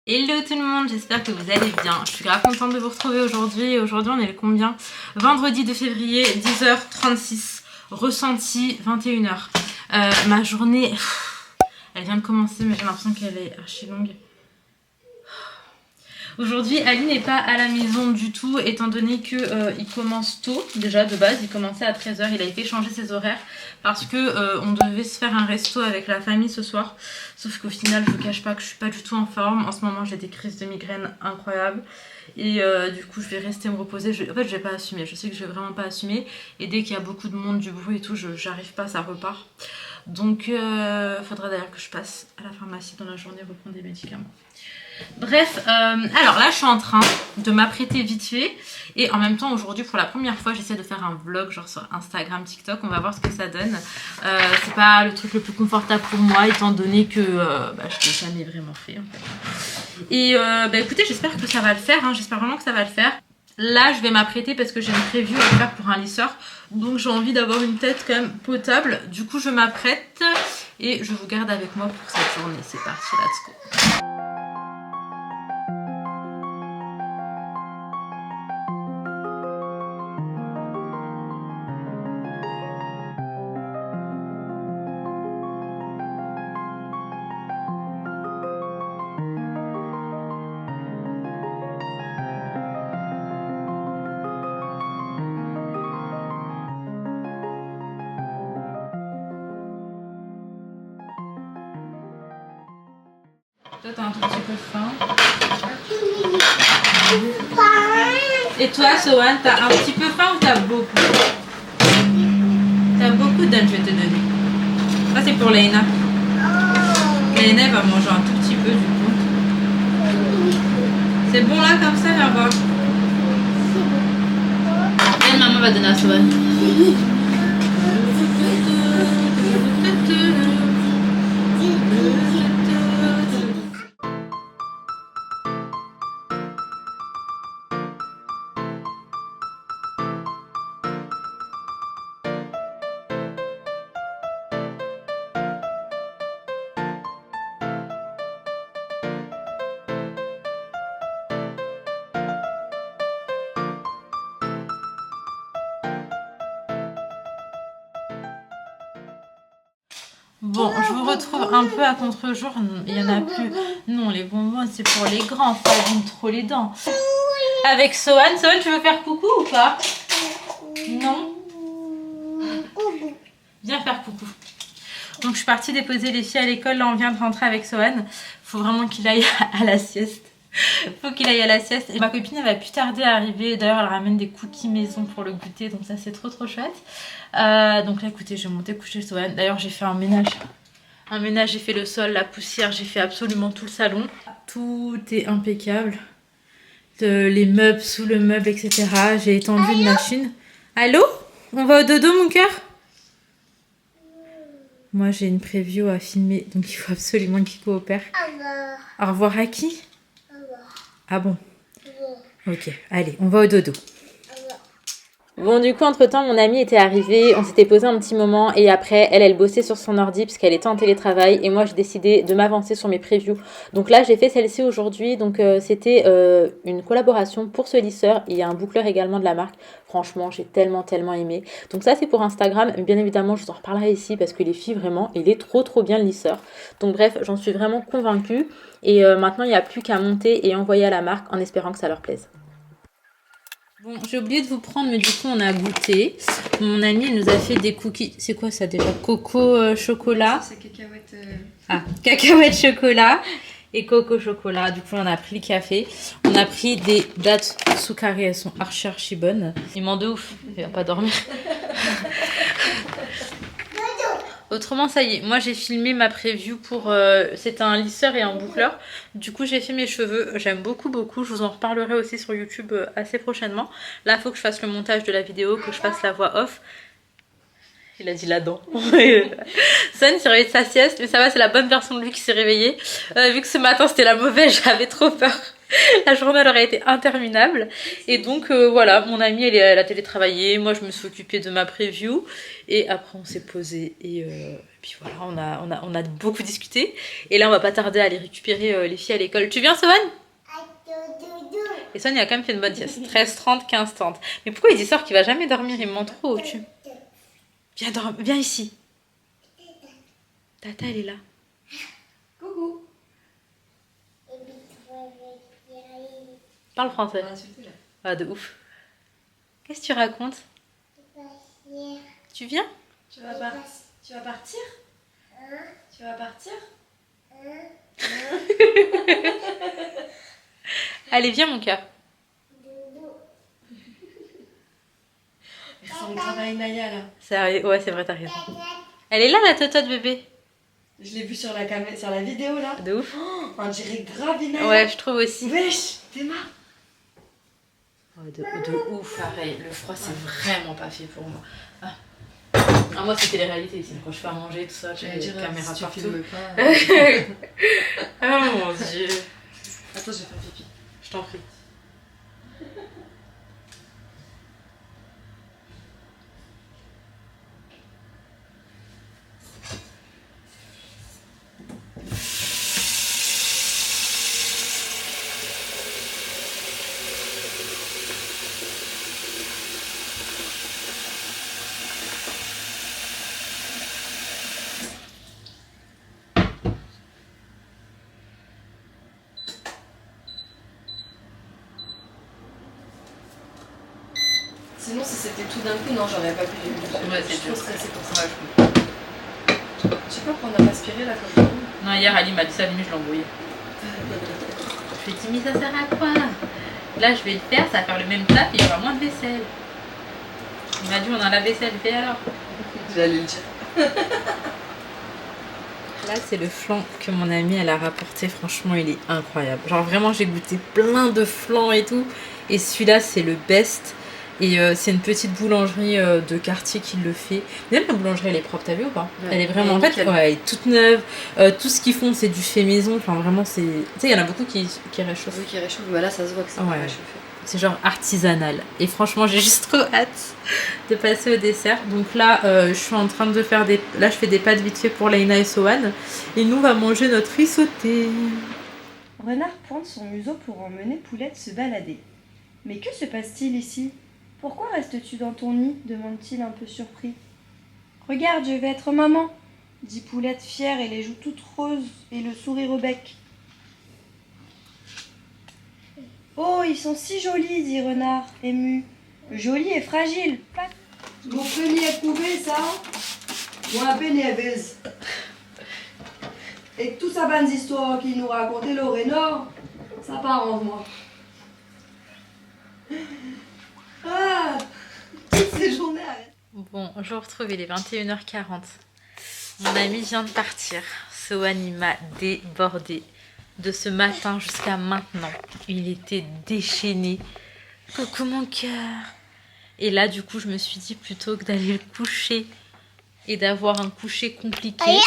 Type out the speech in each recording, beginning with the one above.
Hello tout le monde, j'espère que vous allez bien. Je suis grave contente de vous retrouver aujourd'hui. Aujourd'hui on est le combien? Vendredi 2 février, 10h36, ressenti 21h. Ma journée, elle vient de commencer mais j'ai l'impression qu'elle est archi longue. Aujourd'hui Ali n'est pas à la maison du tout étant donné que il commence tôt. Déjà de base il commençait à 13h, il a été changer ses horaires parce que on devait se faire un resto avec la famille ce soir. Sauf qu'au final je vous cache pas que je suis pas du tout en forme. En ce moment j'ai des crises de migraine incroyables. Et du coup je vais rester me reposer. En fait je vais pas assumer, je sais que je vais vraiment pas assumer. Et dès qu'il y a beaucoup de monde, du bruit et tout, j'arrive pas, ça repart. Donc faudra d'ailleurs que je passe à la pharmacie dans la journée reprendre des médicaments. Bref, alors là je suis en train de m'apprêter vite fait et en même temps aujourd'hui pour la première fois j'essaie de faire un vlog genre sur Instagram, TikTok, on va voir ce que ça donne. C'est pas le truc le plus confortable pour moi étant donné que je l'ai jamais vraiment fait en fait. Et écoutez, j'espère que ça va le faire, hein, j'espère vraiment que ça va le faire. Là je vais m'apprêter parce que j'ai une preview à faire pour un lisseur, donc j'ai envie d'avoir une tête quand même potable. Du coup je m'apprête et je vous garde avec moi pour cette journée. C'est parti, let's go. Toi t'as un tout petit peu faim. Et toi Sohan, t'as un petit peu faim ou t'as beaucoup? T'as beaucoup, Dan, je vais te donner. Ça c'est pour Léna. Léna va manger un tout petit peu du coup. C'est bon là comme ça, viens voir. Et maman va donner à Sohan. Bon, je vous retrouve un peu à contre-jour. Il n'y en a plus. Non, les bonbons, c'est pour les grands. Faut abîmer trop les dents. Avec Sohan. Sohan, tu veux faire coucou ou pas? Non? Viens faire coucou. Donc, je suis partie déposer les filles à l'école. Là, on vient de rentrer avec Sohan. Faut vraiment qu'il aille à la sieste. Faut qu'il aille à la sieste. Et ma copine elle va plus tarder à arriver. D'ailleurs elle ramène des cookies maison pour le goûter. Donc ça c'est trop chouette. Donc là écoutez, je vais monter coucher Sohan. D'ailleurs j'ai fait un ménage. J'ai fait le sol, la poussière, j'ai fait absolument tout le salon. Tout est impeccable. Les meubles sous le meuble, etc. J'ai étendu une machine. Allô? On va au dodo mon cœur? Moi j'ai une preview à filmer. Donc il faut absolument qu'il coopère. Au revoir à qui? Ah bon? Ok, allez, on va au dodo. Bon, du coup, entre-temps, mon amie était arrivée, on s'était posé un petit moment et après, elle bossait sur son ordi parce qu'elle était en télétravail et moi, j'ai décidé de m'avancer sur mes previews. Donc là, j'ai fait celle-ci aujourd'hui, donc c'était une collaboration pour ce lisseur. Il y a un boucleur également de la marque. Franchement, j'ai tellement aimé. Donc ça, c'est pour Instagram. Bien évidemment, je vous en reparlerai ici parce que les filles, vraiment, il est trop bien le lisseur. Donc bref, j'en suis vraiment convaincue. Et maintenant, il n'y a plus qu'à monter et envoyer à la marque en espérant que ça leur plaise. Bon, j'ai oublié de vous prendre, mais du coup, on a goûté. Mon amie, elle nous a fait des cookies. C'est quoi ça déjà? Coco chocolat. C'est cacahuète. Ah, cacahuète chocolat et coco chocolat. Du coup, on a pris le café. On a pris des dattes sucrées. Elles sont archi bonnes. Il ment de ouf. Il va pas dormir. Autrement, ça y est, moi j'ai filmé ma preview pour... c'est un lisseur et un boucleur. Du coup, j'ai fait mes cheveux. J'aime beaucoup. Je vous en reparlerai aussi sur YouTube assez prochainement. Là, il faut que je fasse le montage de la vidéo, que je fasse la voix off. Il a dit la dent. Son s'est réveillé de sa sieste, mais ça va, c'est la bonne version de lui qui s'est réveillé. Vu que ce matin, c'était la mauvaise, j'avais trop peur. La journée elle aurait été interminable. Et donc voilà, mon amie elle a télétravaillé, moi je me suis occupée de ma preview. Et après on s'est posé et puis voilà, on a beaucoup discuté. Et là on va pas tarder à aller récupérer les filles à l'école. Tu viens Sohan? Et Sohan il a quand même fait une bonne sieste. 13h30, 15h30. Mais pourquoi il dit ça qu'il va jamais dormir? Il me ment trop au-dessus. Viens ici. Tata elle est là. Coucou. Parle français. Ah, de ouf. Qu'est-ce que tu racontes? Tu viens? Tu vas partir? Tu vas partir? Allez, viens mon cœur. Elle ressemble grave à Inaya là. Ouais, c'est vrai, t'as raison. Elle est là la totote bébé. Je l'ai vue sur la vidéo là. De ouf. Oh, on dirait grave Inaya. Ouais, je trouve aussi. Wesh, t'es marre. Oh, de ouf. Pareil, le froid c'est vraiment pas fait pour moi. Moi c'était les réalités ici. Quand je fais à manger, tout ça, j'ai les caméras si partout. tu filmes pas. Oh mon dieu. Attends, je vais faire pipi. Je t'en prie. Sinon, si c'était tout d'un coup, non, j'aurais pas pu. Ouais, Je suis c'est trop dur. stressée pour ça. Ouais, je comprends. Je sais pas pourquoi on n'a pas aspiré là comme ça. Non, hier Ali m'a dit ça, limite je l'ai envoyé. Je lui ai dit, mais ça sert à quoi? Là, je vais le faire, ça va faire le même taf et il y aura moins de vaisselle. Il m'a dit, on a la vaisselle, fais alors. J'allais le dire. Là, c'est le flan que mon amie elle a rapporté. Franchement, il est incroyable. Genre, vraiment, j'ai goûté plein de flans et tout. Et celui-là, c'est le best. Et c'est une petite boulangerie de quartier qui le fait. Même la boulangerie, elle est propre, t'as vu ou pas? Ouais, elle est vraiment, en fait, ouais, elle est toute neuve. Tout ce qu'ils font, c'est du fait maison. Enfin, vraiment, c'est. Tu sais, il y en a beaucoup qui réchauffent. Oui, qui réchauffe. Voilà, ça se voit que c'est Ouais. réchauffé. C'est genre artisanal. Et franchement, j'ai juste trop hâte de passer au dessert. Donc là, je suis en train de faire des... Là, je fais des pâtes vite fait pour Laina et Sohan. Et nous, on va manger notre riz sauté. Renard pointe son museau pour emmener Poulette se balader. Mais que se passe-t-il ici? Pourquoi restes-tu dans ton nid? demande-t-il un peu surpris. Regarde, je vais être maman, dit Poulette fière et les joues toutes roses et le sourire au bec. Oh, ils sont si jolis, dit Renard, ému. Joli et fragile. Pas... Mon premier couvé, ça, moi à peine baise. Et toute sa bande d'histoires qu'il nous racontait, le Renard, ça part en moi. Ah, toutes ces journées arrêtent. Bon, je vous retrouve, il est 21h40. Mon ami vient de partir. Sohan, il m'a débordé. De ce matin jusqu'à maintenant. Il était déchaîné. Coucou mon cœur. Et là, du coup, je me suis dit, plutôt que d'aller le coucher et d'avoir un coucher compliqué.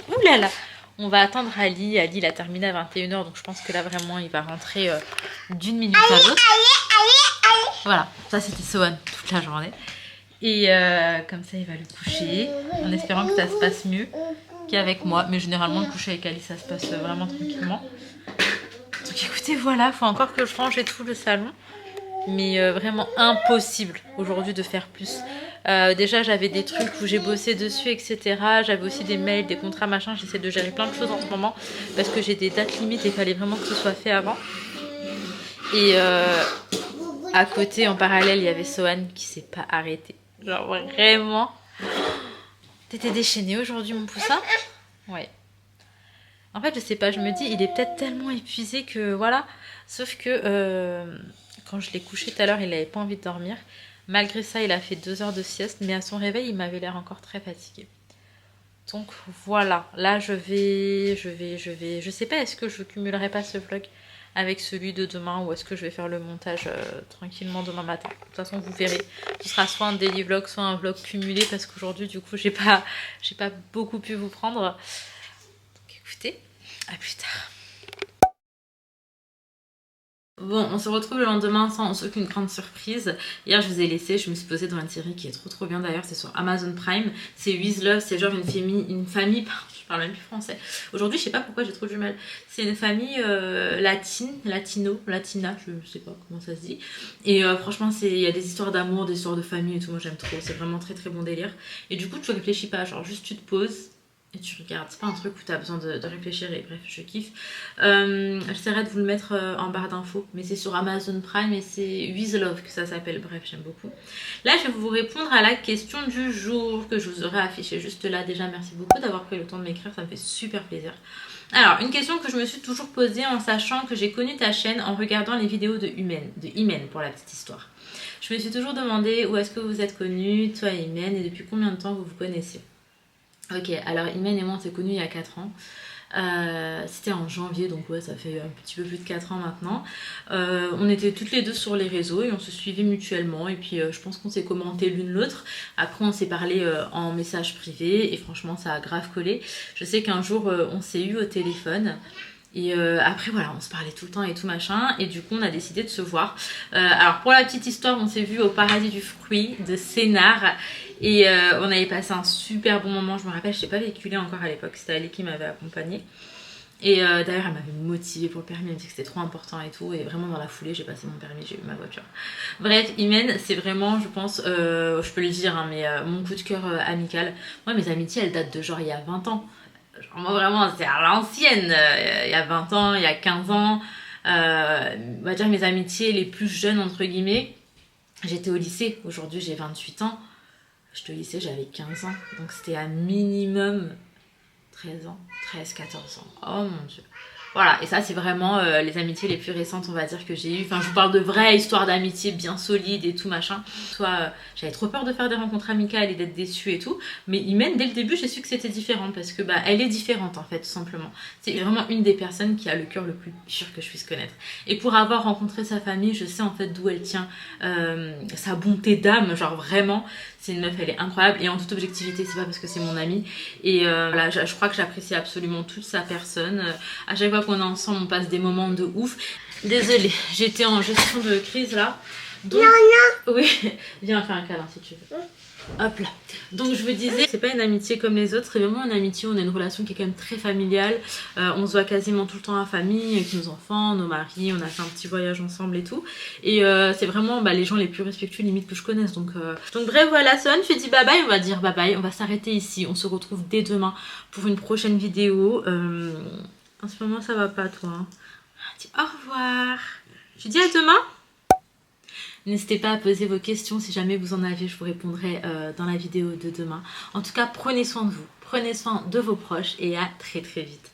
Ouh là là. On va attendre Ali. Ali, il a terminé à 21h. Donc, je pense que là, vraiment, il va rentrer d'une minute à l'autre. Voilà. Ça, c'était Sohan toute la journée. Et comme ça, il va le coucher. En espérant que ça se passe mieux qu'avec moi. Mais généralement, le coucher avec Ali, ça se passe vraiment tranquillement. Donc, écoutez, voilà. Il faut encore que je range et tout le salon. Mais vraiment impossible aujourd'hui de faire plus. Déjà j'avais des trucs où j'ai bossé dessus, etc. J'avais aussi des mails, des contrats, machin. J'essaie de gérer plein de choses en ce moment parce que j'ai des dates limites et il fallait vraiment que ce soit fait avant. Et à côté, en parallèle, il y avait Sohan qui s'est pas arrêté. Genre vraiment. T'étais déchaîné aujourd'hui mon poussin? Ouais. En fait je sais pas, je me dis il est peut-être tellement épuisé que voilà. Sauf que quand je l'ai couché tout à l'heure, il n'avait pas envie de dormir. Malgré ça, il a fait 2 heures de sieste, mais à son réveil, il m'avait l'air encore très fatigué. Donc voilà, là je sais pas, est-ce que je cumulerai pas ce vlog avec celui de demain ou est-ce que je vais faire le montage tranquillement demain matin. De toute façon, vous verrez, ce sera soit un daily vlog, soit un vlog cumulé parce qu'aujourd'hui, du coup, j'ai pas beaucoup pu vous prendre. Donc écoutez, à plus tard. Bon, on se retrouve le lendemain sans aucune grande surprise. Hier, je vous ai laissé, je me suis posée devant une série qui est trop bien d'ailleurs, c'est sur Amazon Prime. C'est With Love, c'est genre une famille, je parle même plus français. Aujourd'hui, je sais pas pourquoi j'ai trop du mal. C'est une famille latina, je sais pas comment ça se dit. Et franchement, il y a des histoires d'amour, des histoires de famille et tout, moi j'aime trop. C'est vraiment très bon délire. Et du coup, tu réfléchis pas, genre juste tu te poses. Et tu regardes, c'est pas un truc où t'as besoin de réfléchir et bref, je kiffe. J'essaierai de vous le mettre en barre d'infos, mais c'est sur Amazon Prime et c'est With Love que ça s'appelle, bref, j'aime beaucoup. Là, je vais vous répondre à la question du jour que je vous aurais affichée juste là. Déjà, merci beaucoup d'avoir pris le temps de m'écrire, ça me fait super plaisir. Alors, une question que je me suis toujours posée en sachant que j'ai connu ta chaîne en regardant les vidéos de Imen pour la petite histoire. Je me suis toujours demandé où est-ce que vous êtes connus, toi et Imen, et depuis combien de temps vous vous connaissez. Ok, alors Imen et moi on s'est connus il y a 4 ans. C'était en janvier, donc ouais, ça fait un petit peu plus de 4 ans maintenant. On était toutes les deux sur les réseaux et on se suivait mutuellement. Et puis je pense qu'on s'est commenté l'une l'autre. Après, on s'est parlé en message privé et franchement, ça a grave collé. Je sais qu'un jour, on s'est eu au téléphone. Et après voilà, on se parlait tout le temps et tout machin, et du coup on a décidé de se voir. Alors pour la petite histoire, on s'est vu au Paradis du Fruit de Sénart, et on avait passé un super bon moment. Je me rappelle, je n'ai pas véhiculé encore à l'époque, c'était Ali qui m'avait accompagnée. Et d'ailleurs elle m'avait motivée pour le permis, elle me dit que c'était trop important et tout, et vraiment dans la foulée j'ai passé mon permis, j'ai eu ma voiture. Bref, Imen c'est vraiment, je pense, je peux le dire, hein, mais mon coup de cœur amical. Moi mes amitiés elles datent de genre il y a 20 ans. Genre, moi vraiment c'est à l'ancienne, il y a 20 ans, il y a 15 ans, on va dire mes amitiés les plus jeunes entre guillemets. J'étais au lycée, aujourd'hui j'ai 28 ans, j'étais au lycée, j'avais 15 ans, donc c'était à minimum 13 ans, 13-14 ans, oh mon dieu. Voilà, et ça c'est vraiment les amitiés les plus récentes on va dire que j'ai eues. Enfin je vous parle de vraies histoires d'amitié bien solides et tout machin. Soit j'avais trop peur de faire des rencontres amicales et d'être déçue et tout. Mais Imen dès le début j'ai su que c'était différent parce que bah elle est différente en fait tout simplement. C'est vraiment une des personnes qui a le cœur le plus pur que je puisse connaître. Et pour avoir rencontré sa famille je sais en fait d'où elle tient, sa bonté d'âme, genre vraiment. C'est une meuf, elle est incroyable et en toute objectivité, c'est pas parce que c'est mon amie. Et voilà, je crois que j'apprécie absolument toute sa personne. À chaque fois qu'on est ensemble, on passe des moments de ouf. Désolée, j'étais en gestion de crise là. Donc... Oui, viens faire un câlin si tu veux. Hop là. Donc je me disais, c'est pas une amitié comme les autres, c'est vraiment une amitié où on a une relation qui est quand même très familiale. On se voit quasiment tout le temps en famille, avec nos enfants, nos maris, on a fait un petit voyage ensemble et tout. Et c'est vraiment les gens les plus respectueux limite que je connaisse. Donc bref voilà, Son, je dis bye bye, on va dire bye bye, on va s'arrêter ici. On se retrouve dès demain pour une prochaine vidéo. En ce moment ça va pas toi, hein. Dis au revoir. Je dis à demain. N'hésitez pas à poser vos questions, si jamais vous en avez, je vous répondrai dans la vidéo de demain. En tout cas, prenez soin de vous, prenez soin de vos proches et à très vite.